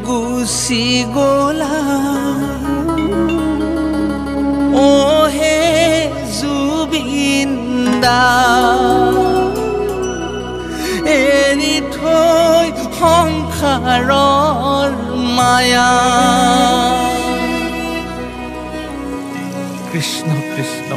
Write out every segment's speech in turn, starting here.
গুচি গলা ও হে জুবিন দা এৰি থৈ সংসাৰৰ মায়া কৃষ্ণ কৃষ্ণ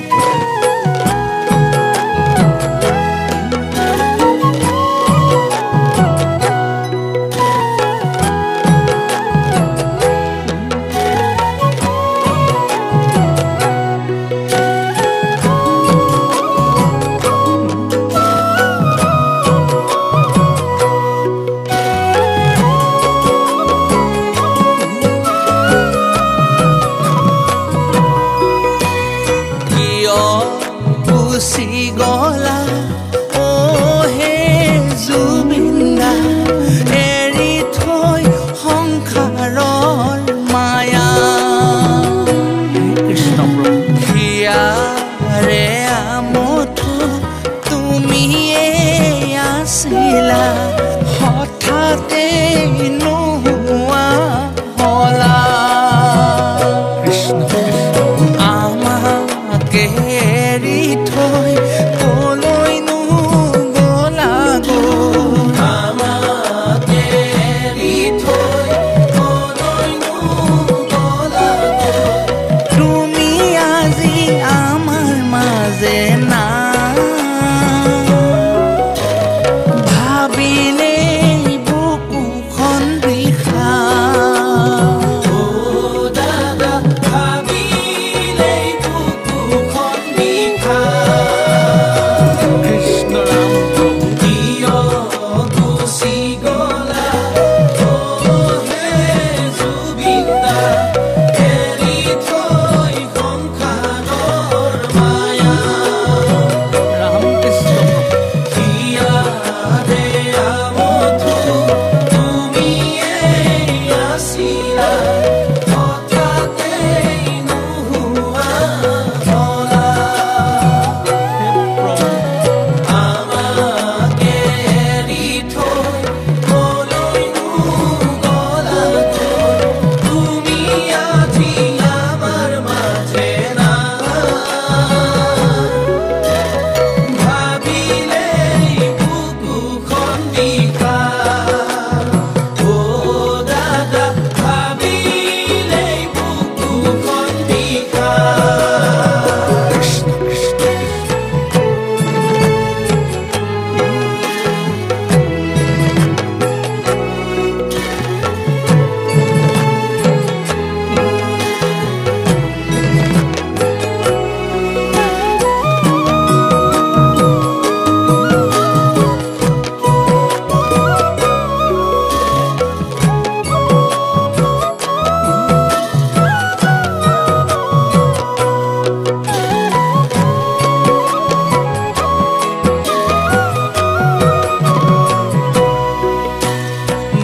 গুচি গলা ও হে জুবিন দা এৰি থৈ সংসাৰৰ মায়া কৃষ্ণ হিয়াৰে আমঠু তুমিয়ে আছিলা হঠাতে নোহোৱা হলা কৃষ্ণ আমাকে এৰি থৈ কলৈনো গলা গো আমাকে এৰি থৈ কলৈনো গলা গো তুমি আজি আমাৰ মাজে না ভাবিলে বুকুখন বিষায় ও দাদা ভাবিলে বুকুখন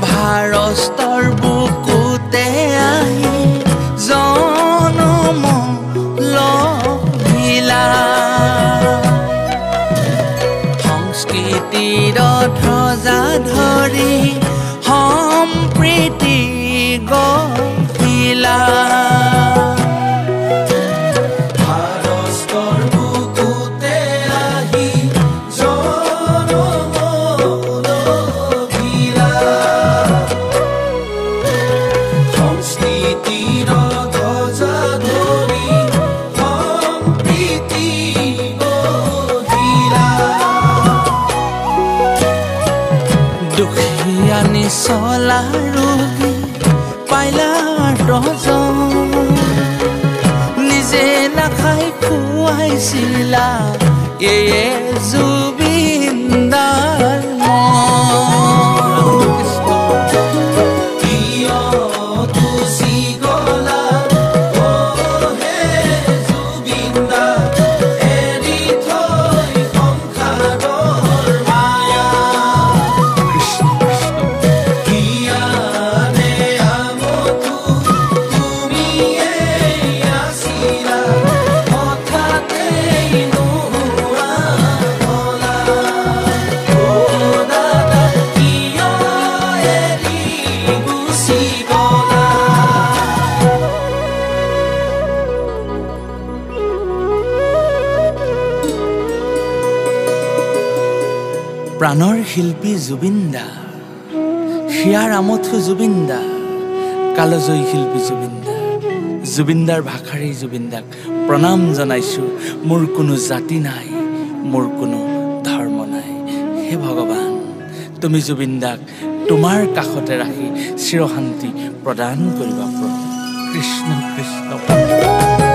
ভাৰতৰ বুকুতে আহি জনম লভিলা সংস্কৃতিৰ ধ্বজা ধৰি সম্প্ৰীতি গঢ়িলা চলা ৰোগী পাইলা ৰজন নিজে নাখাই খুৱাইছিলা এয়ে জুবিন দাৰ প্ৰাণৰ শিল্পী জুবিন দা, হিয়াৰ আমঠু জুবিন দা, কালজয়ী শিল্পী জুবিন দা, জুবিন দাৰ ভাষাৰেই জুবিন দাক প্ৰণাম জনাইছোঁ। মোৰ কোনো জাতি নাই, মোৰ কোনো ধৰ্ম নাই। হে ভগৱান, তুমি জুবিন দাক তোমাৰ কাষতে ৰাখি চিৰশান্তি প্ৰদান কৰিবা প্ৰভু। কৃষ্ণ কৃষ্ণ।